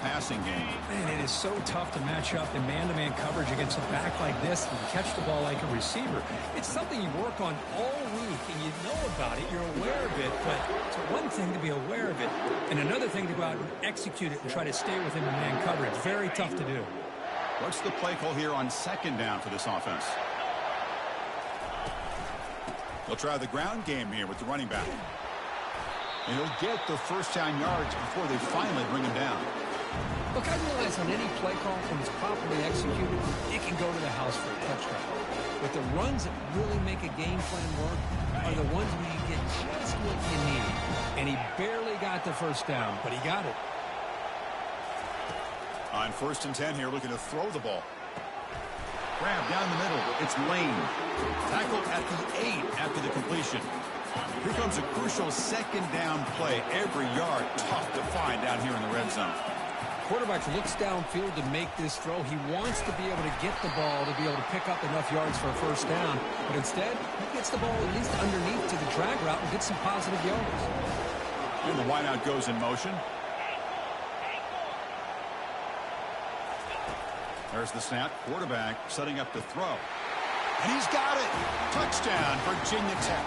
passing game. Man, it is so tough to match up in man-to-man coverage against a back like this and catch the ball like a receiver. It's something you work on all week, and you know about it. You're aware of it, but it's one thing to be aware of it, and another thing to go out and execute it and try to stay within the man coverage. Very tough to do. What's the play call here on second down for this offense? They'll try the ground game here with the running back. And he'll get the first down yards before they finally bring him down. Look, I realize on any play call, when it's properly executed, it can go to the house for a touchdown. But the runs that really make a game plan work are the ones where you get just what you need. And he barely got the first down, but he got it. On 1st and 10 here, looking to throw the ball. Grab down the middle. It's Lane. Tackled at the 8 after the completion. Here comes a crucial second down play. Every yard tough to find down here in the red zone. Quarterback looks downfield to make this throw. He wants to be able to get the ball to be able to pick up enough yards for a first down. But instead, he gets the ball at least underneath to the drag route and gets some positive yards. And the wideout goes in motion. There's the snap. Quarterback setting up to throw. And he's got it. Touchdown, Virginia Tech.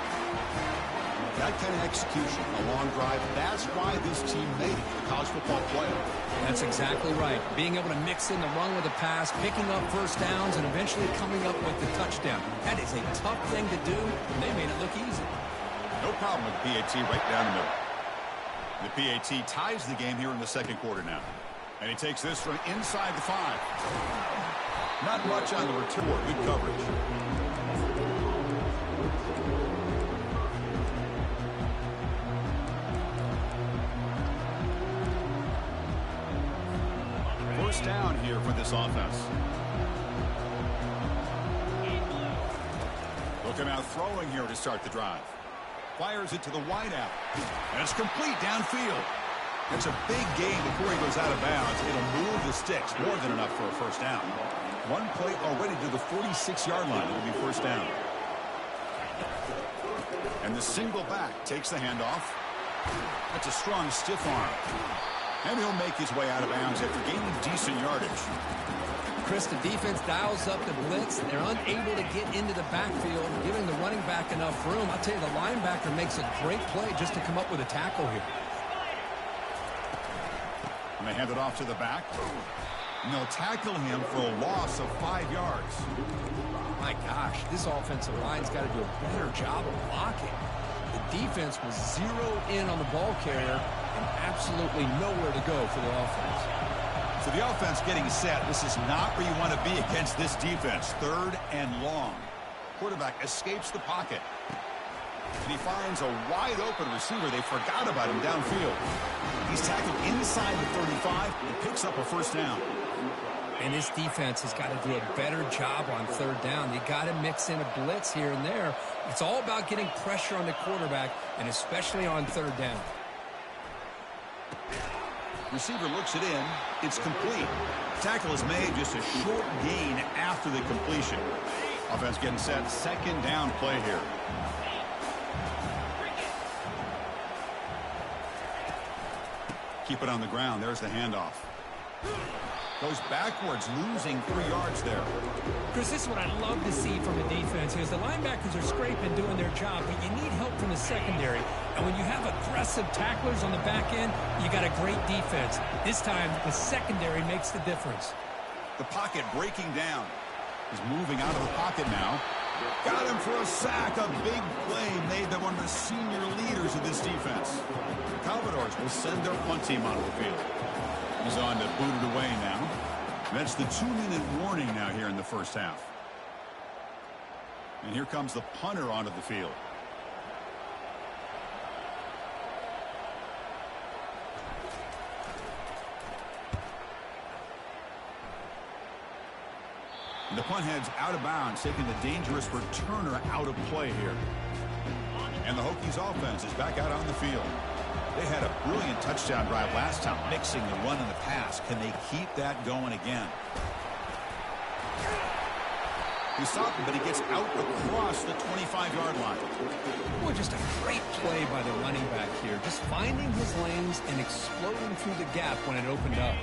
That kind of execution, a long drive, that's why this team made it the college football playoff. That's exactly right. Being able to mix in the run with a pass, picking up first downs, and eventually coming up with the touchdown. That is a tough thing to do, and they made it look easy. No problem with PAT right down the middle. The PAT ties the game here in the second quarter now. And he takes this from inside the 5. Not much on the return. Good coverage. First down here for this offense. Look him out throwing here to start the drive. Fires it to the wideout. And it's complete downfield. It's a big gain before he goes out of bounds. It'll move the sticks more than enough for a first down. One play already to the 46-yard line. It'll be first down. And the single back takes the handoff. That's a strong stiff arm. And he'll make his way out of bounds after gaining decent yardage. Chris, the defense dials up the blitz. They're unable to get into the backfield, giving the running back enough room. I'll tell you, the linebacker makes a great play just to come up with a tackle here. And they hand it off to the back. And they'll tackle him for a loss of 5 yards. My gosh, this offensive line's got to do a better job of blocking. The defense was zeroed in on the ball carrier and absolutely nowhere to go for the offense. So the offense getting set. This is not where you want to be against this defense. 3rd and long. Quarterback escapes the pocket. And he finds a wide-open receiver. They forgot about him downfield. He's tackled inside the 35 and picks up a first down. And this defense has got to do a better job on 3rd down. You got to mix in a blitz here and there. It's all about getting pressure on the quarterback, and especially on 3rd down. Receiver looks it in. It's complete. Tackle is made, just a short gain after the completion. Offense getting set. Second down play here. Keep it on the ground. There's the handoff. Goes backwards, losing 3 yards there. Chris, this is what I love to see from a defense is the linebackers are scraping, doing their job, but you need help from the secondary. And when you have aggressive tacklers on the back end, you got a great defense. This time, the secondary makes the difference. The pocket breaking down. He's moving out of the pocket now. Got him for a sack. A big play made by one of the senior leaders of this defense. The Commodores will send their punt team onto the field. He's on to boot it away now. That's the 2-minute warning now here in the first half. And here comes the punter onto the field. And the punt heads out of bounds, taking the dangerous returner out of play here. And the Hokies offense is back out on the field. They had a brilliant touchdown drive last time, mixing the run and the pass. Can they keep that going again? He stopped him, but he gets out across the 25-yard line. Boy, just a great play by the running back here. Just finding his lanes and exploding through the gap when it opened up.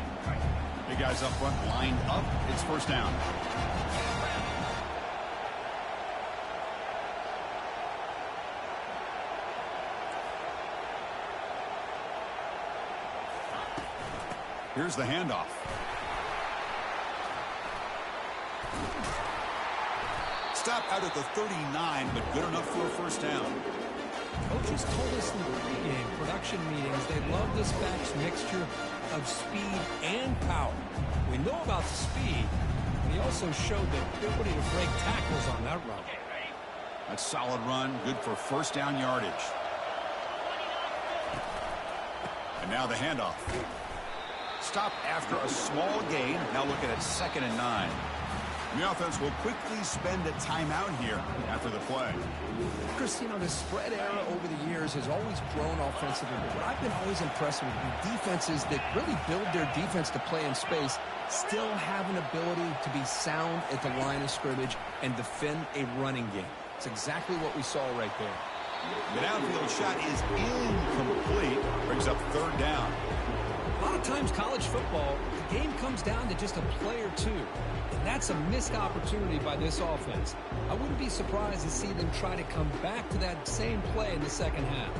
The guys up front lined up. It's first down. Here's the handoff. Stop out at the 39, but good enough for a first down. Coaches told us in the pregame production meetings they love this back's mixture of speed and power. We know about the speed, and he also showed the ability to break tackles on that run. A solid run, good for first down yardage. And now the handoff. Stop after a small gain. Now looking at 2nd and 9. The offense will quickly spend a timeout here after the play. Chris, you know, the spread era over the years has always grown offensively. But what I've been always impressed with the defenses that really build their defense to play in space still have an ability to be sound at the line of scrimmage and defend a running game. It's exactly what we saw right there. The downfield shot is incomplete. Brings up 3rd down. A lot of times college football, the game comes down to just a play or two. And that's a missed opportunity by this offense. I wouldn't be surprised to see them try to come back to that same play in the second half.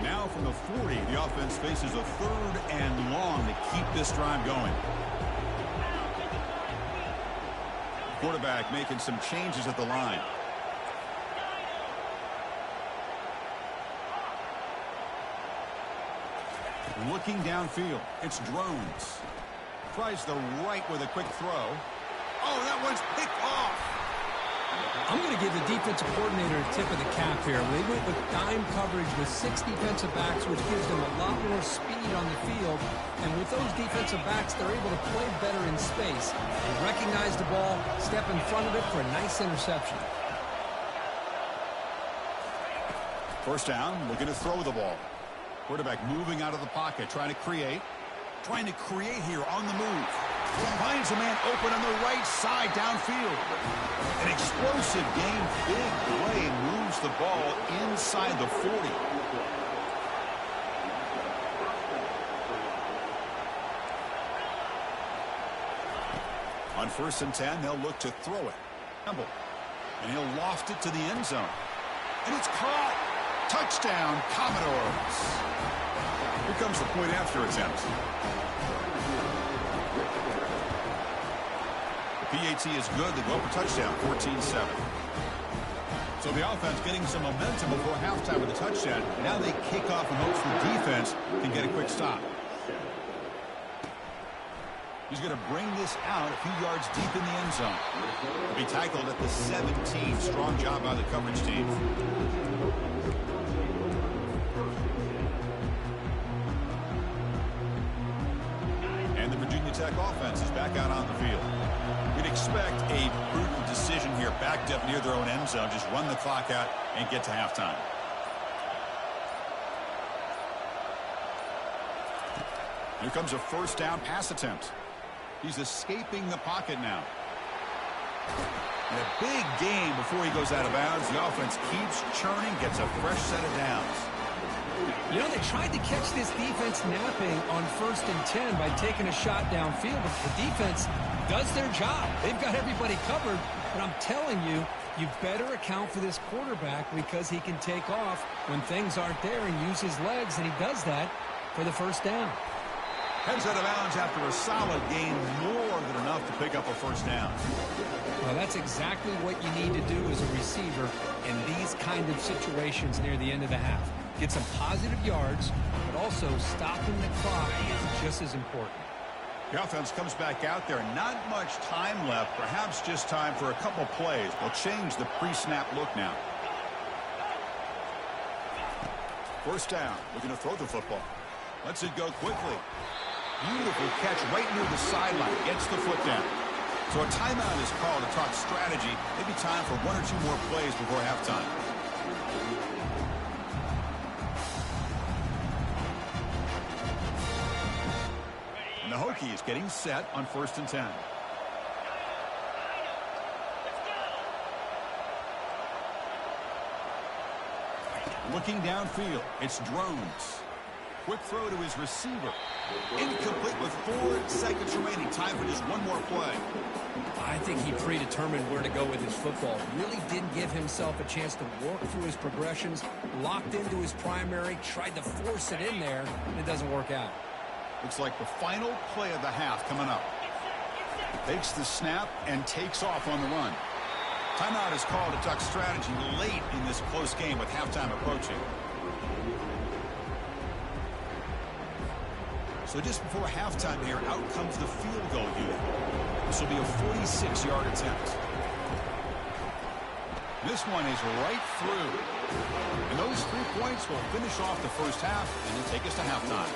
Now from the 40, the offense faces a 3rd and long to keep this drive going. Quarterback making some changes at the line. Looking downfield, it's Drones. Tries the right with a quick throw. Oh, that one's picked off. I'm going to give the defensive coordinator a tip of the cap here. They went with dime coverage with 6 defensive backs, which gives them a lot more speed on the field. And with those defensive backs, they're able to play better in space. They recognize the ball, step in front of it for a nice interception. First down, looking to throw the ball. Quarterback moving out of the pocket, trying to create here on the move. Finds a man open on the right side downfield. An explosive game, big play, moves the ball inside the 40. On 1st and 10, they'll look to throw it. And he'll loft it to the end zone. And it's caught. Touchdown, Commodores. Here comes the point after attempt. The PAT is good. They go for touchdown, 14-7. So the offense getting some momentum before halftime with a touchdown. Now they kick off in hopes the defense can get a quick stop. He's going to bring this out a few yards deep in the end zone. He'll be tackled at the 17. Strong job by the coverage team. And the Virginia Tech offense is back out on the field. We'd expect a prudent decision here, backed up near their own end zone. Just run the clock out and get to halftime. Here comes a first down pass attempt. He's escaping the pocket now. And a big gain before he goes out of bounds. The offense keeps churning, gets a fresh set of downs. You know, they tried to catch this defense napping on 1st and 10 by taking a shot downfield, but the defense does their job. They've got everybody covered, but I'm telling you, you better account for this quarterback because he can take off when things aren't there and use his legs, and he does that for the first down. Heads out of bounds after a solid gain, more than enough to pick up a first down. Well, that's exactly what you need to do as a receiver in these kind of situations near the end of the half. Get some positive yards, but also stopping the clock is just as important. The offense comes back out there. Not much time left, perhaps just time for a couple plays. They'll change the pre-snap look now. First down, looking to throw the football. Lets it go quickly. Beautiful catch right near the sideline. Gets the foot down. So a timeout is called to talk strategy. Maybe time for 1 or 2 more plays before halftime. And the Hokies getting set on 1st and 10. Looking downfield, it's Drones. Quick throw to his receiver. Incomplete with 4 seconds remaining. Time for just one more play. I think he predetermined where to go with his football. Really didn't give himself a chance to work through his progressions. Locked into his primary. Tried to force it in there. And it doesn't work out. Looks like the final play of the half coming up. Takes the snap and takes off on the run. Timeout is called to talk strategy late in this close game with halftime approaching. So just before halftime here, out comes the field goal unit. This will be a 46-yard attempt. This one is right through. And those 3 points will finish off the first half and then take us to halftime.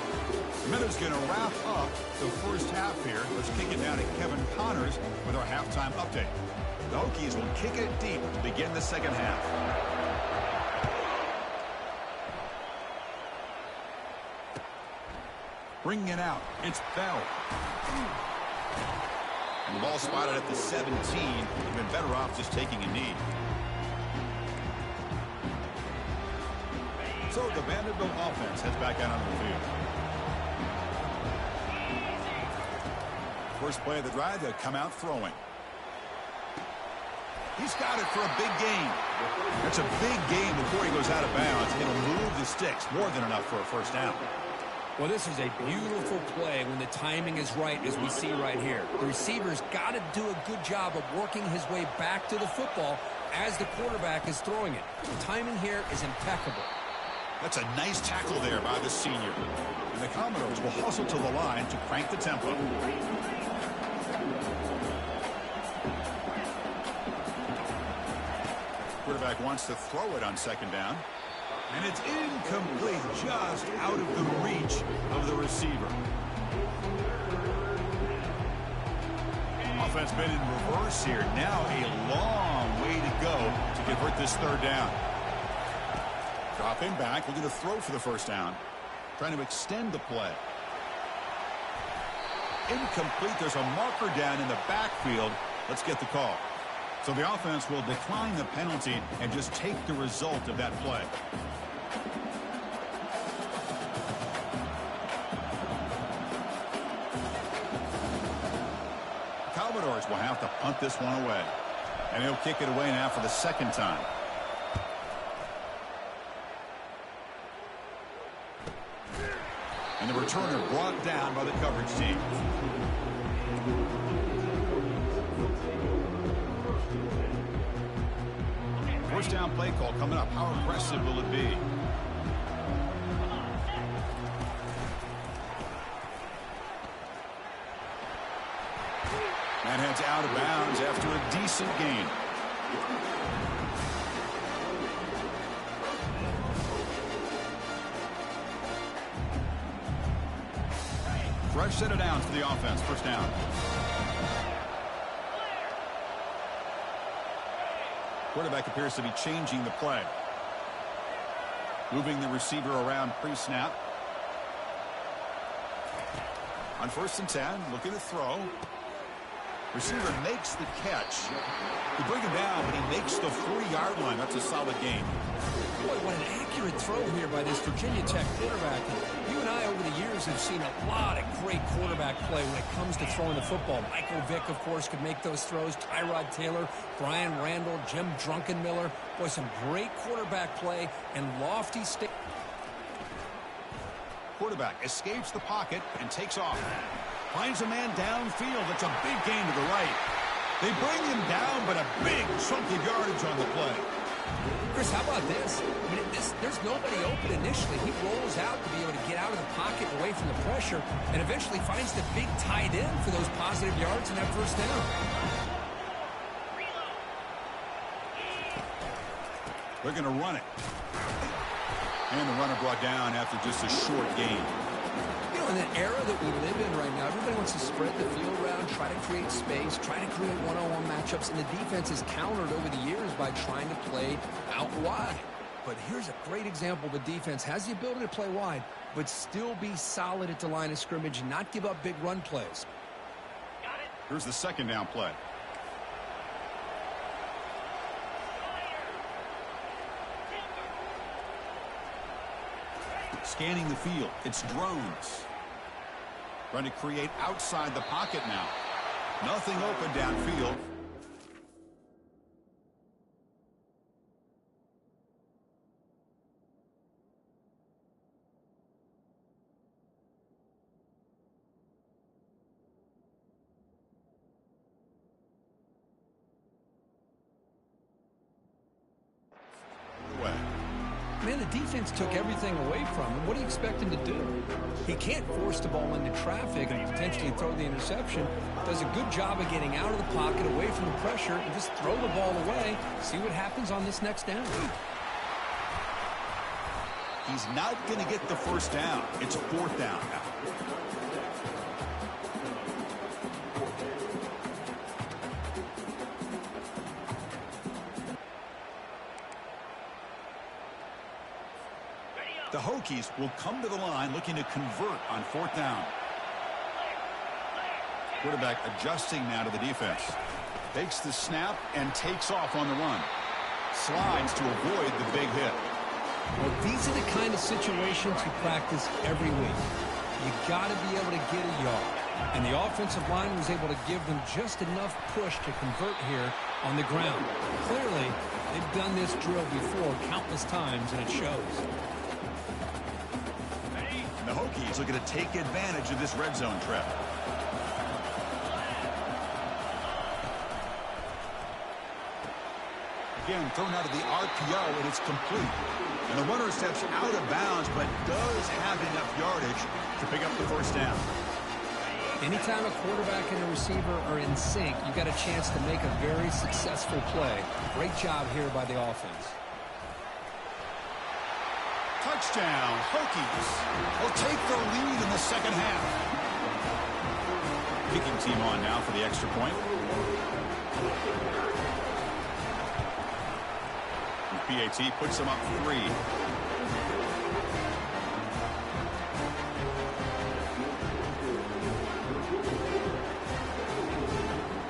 Miller's going to wrap up the first half here. Let's kick it down to Kevin Connors with our halftime update. The Hokies will kick it deep to begin the second half. Bringing it out, it's Bell. And the ball spotted at the 17. You've been better off just taking a knee. So the Vanderbilt offense heads back out onto the field. First play of the drive, they'll come out throwing. He's got it for a big gain. That's a big gain before he goes out of bounds. It'll move the sticks more than enough for a first down. Well, this is a beautiful play when the timing is right, as we see right here. The receiver's got to do a good job of working his way back to the football as the quarterback is throwing it. The timing here is impeccable. That's a nice tackle there by the senior. And the Commodores will hustle to the line to crank the tempo. Quarterback wants to throw it on second down. And it's incomplete, just out of the reach of the receiver. Offense been in reverse here. Now a long way to go to convert this third down. Drop him back, looking to throw for the first down. Trying to extend the play. Incomplete. There's a marker down in the backfield. Let's get the call. So the offense will decline the penalty and just take the result of that play. Commodores will have to punt this one away. And he'll kick it away now for the second time. And the returner brought down by the coverage team. First down play call coming up. How aggressive will it be? And heads out of bounds after a decent gain. Fresh set of downs for the offense. First down. Quarterback appears to be changing the play. Moving the receiver around pre-snap. On 1st and 10, looking to throw. Receiver makes the catch. They bring him down, but he makes the 3-yard line. That's a solid gain. Boy, what an accurate throw here by this Virginia Tech quarterback. You and I, over the years, have seen a lot of great quarterback play when it comes to throwing the football. Michael Vick, of course, could make those throws. Tyrod Taylor, Brian Randall, Jim Drunkenmiller. Boy, some great quarterback play and lofty state. Quarterback escapes the pocket and takes off. Finds a man downfield. That's a big gain to the right. They bring him down, but a big chunk of yardage on the play. Chris, how about this? I mean, there's nobody open initially. He rolls out to be able to get out of the pocket away from the pressure and eventually finds the big tight end for those positive yards in that first down. They're going to run it. And the runner brought down after just a short gain. You know, in the era that we live in right now, everybody wants to spread the field around, try to create space, try to create one-on-one matchups, and the defense is countered over the years by trying to play out wide. But here's a great example of a defense has the ability to play wide, but still be solid at the line of scrimmage and not give up big run plays. Here's the second down play. Scanning the field. It's drones. Trying to create outside the pocket now. Nothing open downfield. Man, the defense took everything away from him. What do you expect him to do? He can't force the ball into traffic and potentially throw the interception. Does a good job of getting out of the pocket, away from the pressure, and just throw the ball away. See what happens on this next down. He's not going to get the first down. It's a fourth down now. The Hokies will come to the line looking to convert on fourth down. Quarterback adjusting now to the defense. Takes the snap and takes off on the run. Slides to avoid the big hit. Well, these are the kind of situations you practice every week. You got to be able to get a yard. And the offensive line was able to give them just enough push to convert here on the ground. Clearly, they've done this drill before countless times, and it shows. The Hokies looking to take advantage of this red zone trap. Again, thrown out of the RPO, and it's complete. And the runner steps out of bounds, but does have enough yardage to pick up the first down. Anytime a quarterback and a receiver are in sync, you got a chance to make a very successful play. Great job here by the offense. Touchdown, Hokies will take the lead in the second half. Kicking team on now for the extra point. And PAT puts them up 3.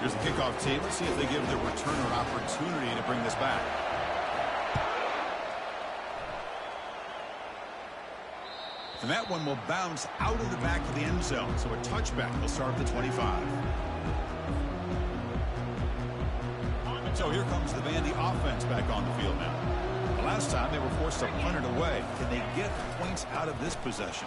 Here's the kickoff team. Let's see if they give the returner an opportunity to bring this back. And that one will bounce out of the back of the end zone. So a touchback will start at the 25. So here comes the Vandy offense back on the field now. The last time they were forced to punt it away. Can they get points out of this possession?